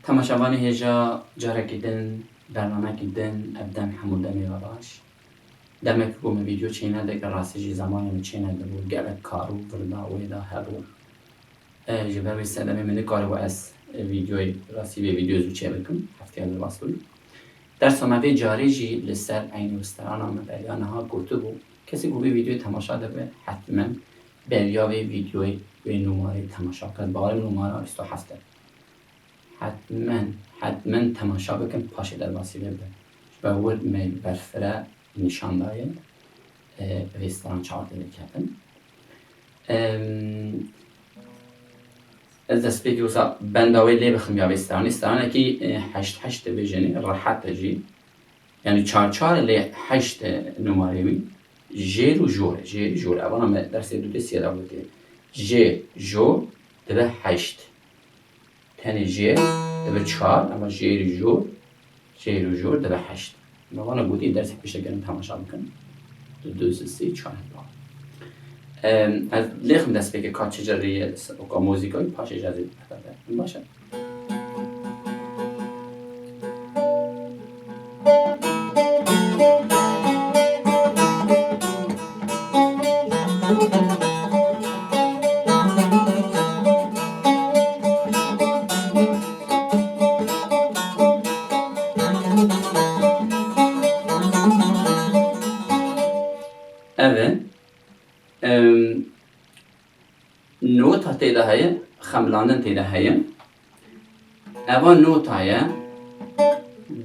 تماشاوانی هجا جارکی دن برنامه کی دن ابدن حموده میواباش دمک گوم ویدیو چینه ده که راستی جی زمانی چینه ده بود گلک کارو وردا ویدا هبو جبر ویسته دمی منی کارو از ویدیوی راستی به ویدیو زو چه بکن هفته از باز بود در سماوی جاری جی لسر این وستران آمد بیان ها گفته بود کسی گوی ویدیو تماشا ده به حتما بیاوی ویدیوی به نماره تماشا کرد بار نماره 27 حتما تماشا بکن پاشه در واسیله به و ورد می برفره نشان دایه رستوران چارده کردن از دست بگی واسه بنداوی لی بخم یا رستوران کی 8 بجنی راحت جی یعنی 4 لی 8 نماره می جیر و جور اولا درس دو سیره بوده جی جو دبه 8 تنی جی دبه 4 اما جیر و جور دبه 8 وانا بودی درس پیش گرم تماشا بکن 2 3 4 از لیخم دست بگه که چجوریه و موزیکای پاش اجازه بده باشه evet نوتا تیده هایه خملاندن تیده هایه اوا نوتا هایه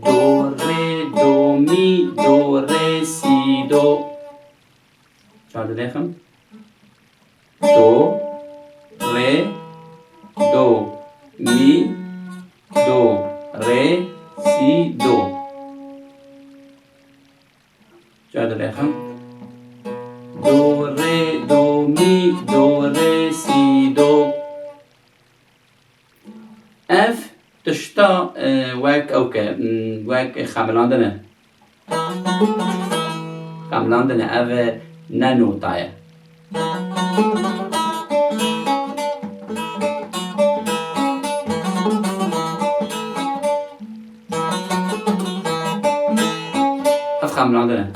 دو ری دو می دو ری سی دو چهارده دیخم دو ری دو می دو ری سی دو چهارده دیخم دو ری دو می دو ری سی دو اف تشتا وک اوکه وک خملاندنه اف نه نوتایه اف خملاندنه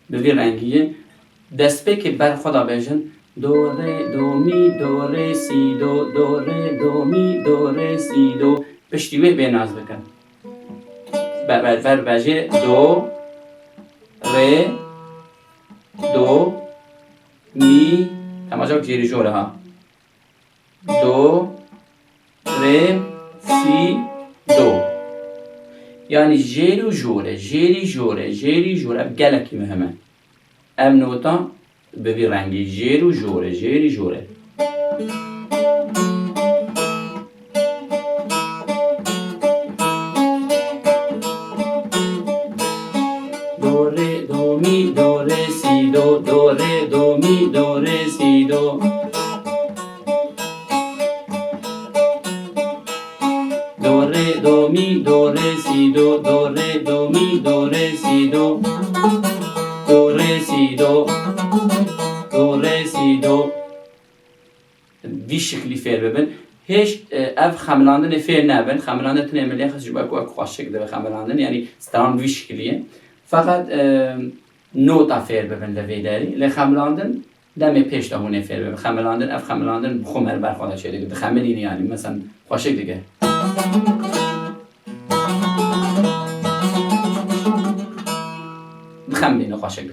به رنگیه دست به که بر خدا بیشن دو ری دو می دو ری سی دو دو ری دو می دو ری سی دو پشتیوه به ناز بکن بر بجه دو ری دو می تماشا جیری جوره ها دو ری سی دو یعنی جیری جوره گلکی مهمه ام نوتا ببی رنگی جیری جوره دو ری دو می دو ری سی دو دو ری دو می دو ری سی دو دو ری دو می دو ری سی دو دو ری دو می دو ری سی دو دو ری سی دو دو ری سی دو وی شکلی فعل ببین هیچ اف خملاندن فعل نبین خملاندن تنمیلی خیلی باید خوش شکل به خملاندن یعنی استرام وی شکلیه فقط نوتا فعل ببین لوی داری لی خملاندن دم پیش دامونه فعل ببین خملاندن اف خملاندن خمر برخواد شده دیگه خملینی یعنی مثلا خوش شکل دیگه خملینه خوش شکل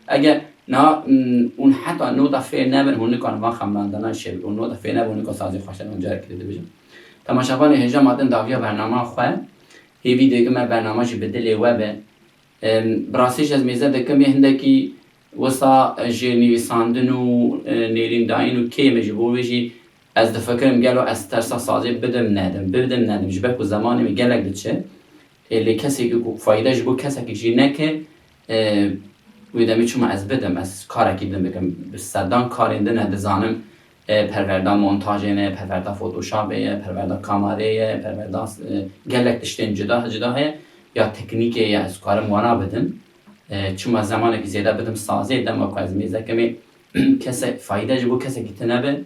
اگه نه اون حتی نوتا فعل نبین هونی کن وان خملاندن شد اون نوتا فعل نبین هونی کن سازی خوشن اونجا کرده بجم تماشاوان هجا مادن داویا برنامه خواه هیوی دیگه من برنامه جی بدلی وبه براسیش از میزه دکم یه هندکی وسا جی نویساندن و نیرین داین و که مجبور بجی از دفکرم گلو از ترسا سازی بدم ندم جبه که زمانی می گلک دچه لی کسی که فایده جبو کسی که جی نکه ویدمی چون از بدم از کار اکیدم بکم بستردان کارنده ندزانم پرورده مونتاژه، پرورده فوتوشاپ، پرورده کامره، پرورده گلک تشتین جدا هست یا تکنیک یا از کار موانا بدم چون زمانی که زیاده بدم سازه دم و از میزه کمی کسی فایده جبو کسی که تنبه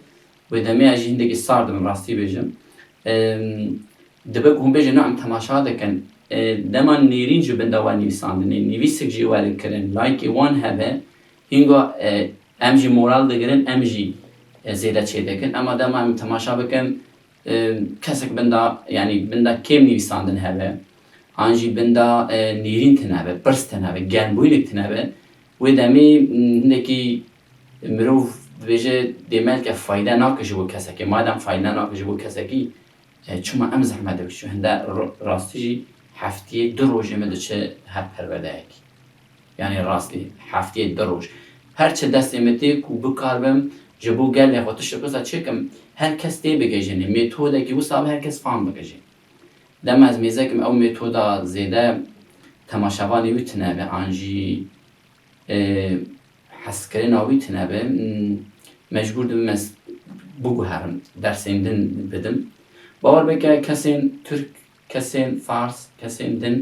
و دمی اجینده که ساردم راستی بجم دبه گم بجه نعم تماشا دکن دما نیرین جو بنده و نویساندنی نویسک جی وارد کرن لایکی وان هبه هنگا امجی مورال دگرن امجی زیاده چه دکن اما دما هم تماشا بکن کسک بنده یعنی بنده کم نویساندن هبه آنجی بنده نیرین تنبه برس تنبه گرمبویلک تنبه و دمی نکی مروف بجه دیمل که فایده ناکش بو کسکی مادم فایده ناکش بو کسکی چون ام زحمت بکشو هنده راستی هفته 2 روز مده چه هر پرورده اکی یعنی راستی هفته 2 روز هر چه دست امتی کو بکاربم جبو گل خودش بسا چه کم هر کس دی بگیجنه متوده که وساب هر کس فهم بگیجه دم از میزه کم او متودا زیده تماشاوانی ویتنه به آنجی حسکرین آویتنه به مجبور دم از بگو هرم درسین دن بدم باور بکه کسین ترک کسین فارس کسین دن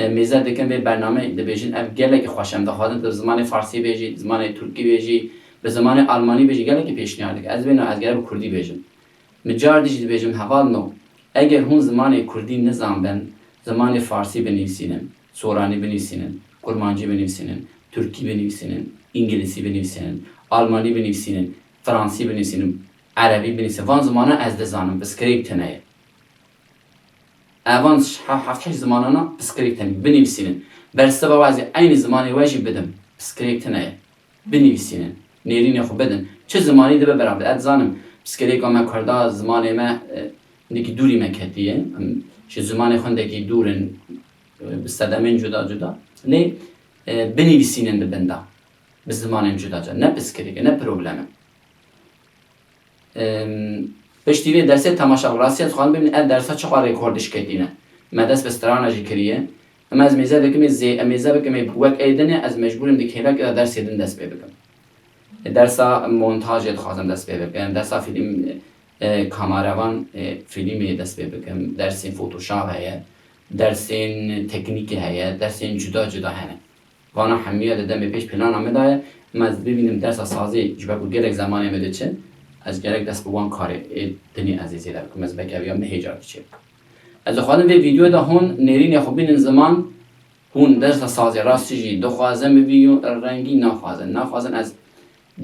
میزه دکن به برنامه دبیجین اف گله که خوشم دخوادن به زمان فارسی بیجی زمان ترکی بیجی به زمان آلمانی بیجی گله که پیشنهاد از بینو از گله به کردی بیجم مجار دیجی بیجم حوال نو اگر هون زمان کردی نظام بن زمان فارسی بنویسینن سورانی بنویسینن کرمانجی بنویسینن ترکی بنویسینن انگلیسی بنویسینن آلمانی بنویسینن فرانسی بنویسینن عربی بنویسینن وان زمانه از دزانم بسکریک تنه اوان هفت زمانانا بسکریک تنه بنویسینن برسته با وضعی این زمانی واجی بدم بسکریک تنه بنویسینن نیرین خو بدن چه زمانی ده برام اد زانم بسکریک ما کرده زمان ما نکی دوری مکتیه چه زمان خونده که دورن بستدامن جدا نه بنویسینن ده بنده به زمان جدا نه بسکریک نه پروبلمه پشتیوی درس تماشا راستی از خوان ببین اد درسا چقدر رکوردش کردینه مدرس بسترانجی کریه اما از میزه بکمی میزه بکمی وقت ایدنه از مجبورم دیگه که درس یدن دست بکم درسا مونتاژ خواستم دست بکم درسا فیلم کامراوان فیلمی دست بکم درس فوتوشاپ هست درس تکنیک هست درس جدا هنه وانا همیه دادم پیش پلان آمده اما از ببینیم درس سازی جبکو گرک زمانی میده چه از گرک دست بوان کاره دنی عزیزی در کم از بکویم نهیجار چه از خواهدم به ویدیو دا هون نیرین خوبین زمان هون درس سازی راستی جی دو خوازم ویدیو رنگی نخوازن از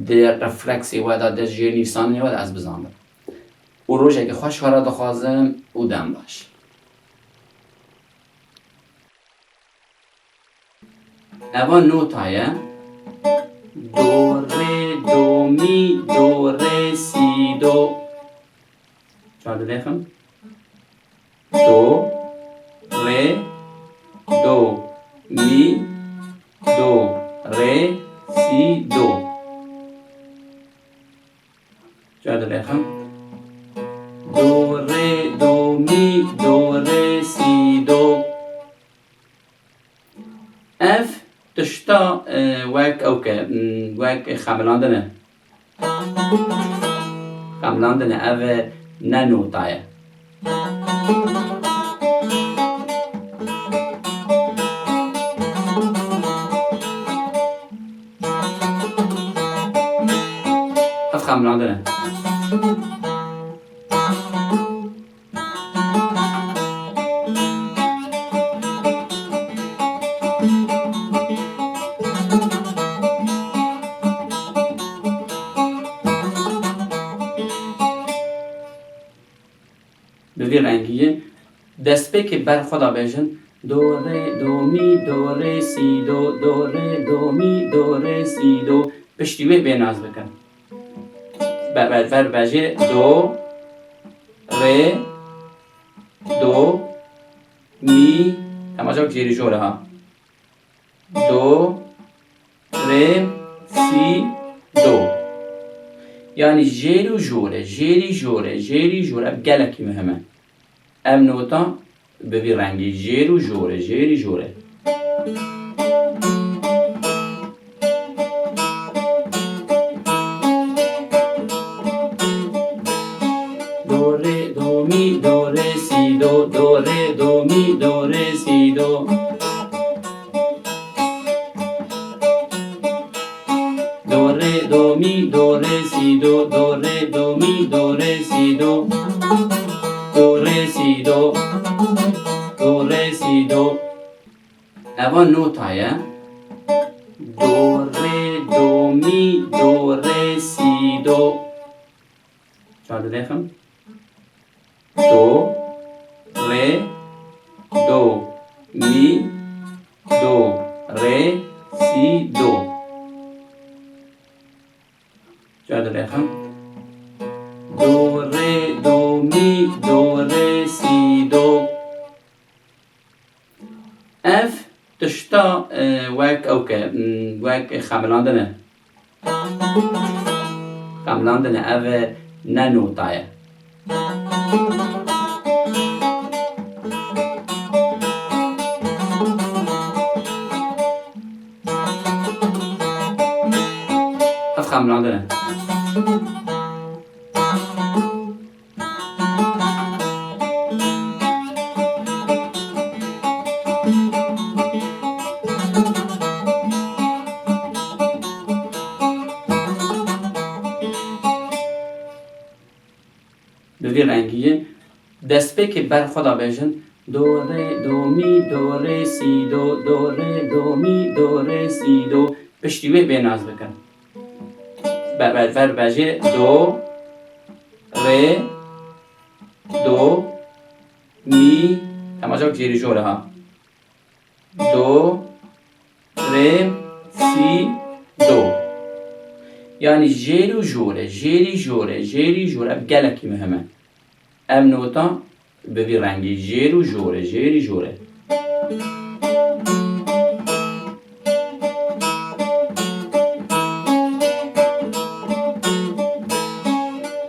در رفلکسی و در جیر نیفسانی و از بزانم او روشه که خوش خورا دو خوازم او دم باش اوان نوتایه دو ری دو می دو ری سی دو چهار دیخم دو ری دو می دو ری سی دو چهار دیخم دو ری دو می دو ری سی دو اف تشتا وک اوکه وک خملاندنه اف نه نوتایه اف خملاندنه به رنگیه دست به که بر خدا بیشن دو ری دو می دو ری سی دو دو ری دو می دو ری سی دو پشتیوه به ناز بکن بر بجه دو ری دو می تماشا جیری جوره ها دو ری سی دو یعنی جیری جوره گلکی مهمه ام نوتا ببی رنگی جیری جوره دو ره دو می دو ره سی دو دو ره دو می دو ره سی دو دو ره سی دو دو ره سی دو. اول نوتایه دو ره دو می دو ره سی دو. چهار دقیقم دو ره دو می دو ره سی دو. چهار دقیقم دو ره دو می دو ره سی دو. اف تشتا وک اوکه وک خملاندنه خملاندنه اف ننوتایه. اف خملاندنه دوی رنگیه دست به که بر خدا بیشن دو ره دو می دو ره سی دو دو ره دو می دو ره سی دو. پشتیوه به ناز بکن بر بجه دو ره دو می تماشا جیری جوره ها دو ره سی دو. یعنی جیری جوره جیری جوره جیری جوره گلکی مهمه. ام نوتا ببی رنگی جیری جوره جیری جوره.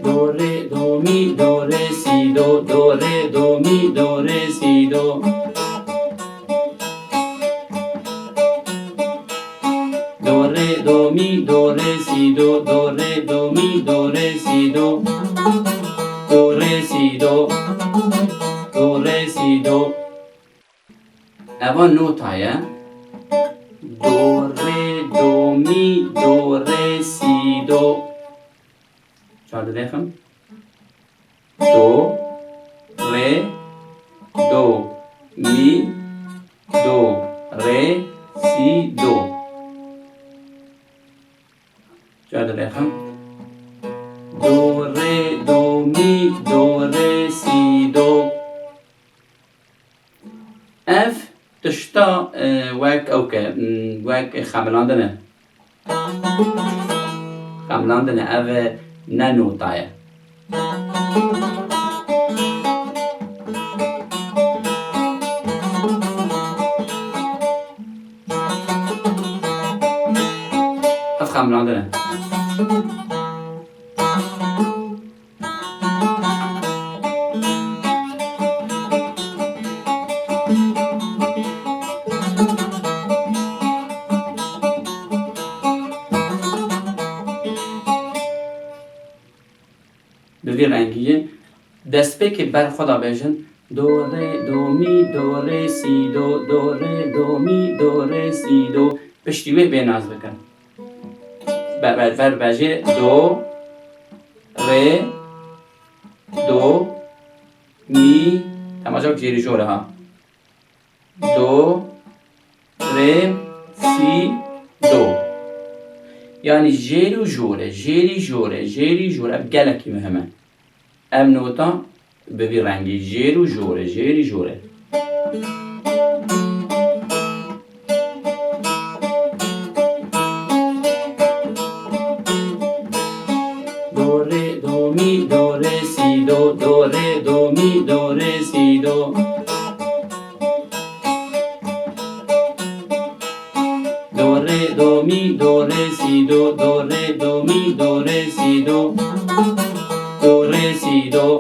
دو ره دو می دو ره سی دو دو ره دو می دو ره سی دو دو ره دو می دو ره سی دو دو ره دو می دو ره سی دو دو ره سی دو دو ره سی دو. اول نوتایه دو ره دو می دو ره سی دو. چهار دقیقم دو ره دو می دو ره سی دو. چهار دقیقم دو ره دو می دو ره سی دو. اف تشتا وک اوکه وک خملاندنه خملاندنه اف ننوتایه. اف خملاندنه دوی رنگیه دست به که بر خدا بیشن دو ره دو می دو ره سی دو دو ره دو می دو ره سی دو. پشتیوه به ناز بکن بر بجه دو ره دو می تماشا جیری جوره ها دو ره سی دو. یعنی جیری جوره جیری جوره جیری جوره گلکی مهمه. ام نوتا ببی رنگی جیری جوره جیری جوره. دو ره دو می دو ره سی دو دو ره دو می دو ره سی دو دو ره دو می دو ره سی دو دو ره دو می دو ره سی دو دو ره سی دو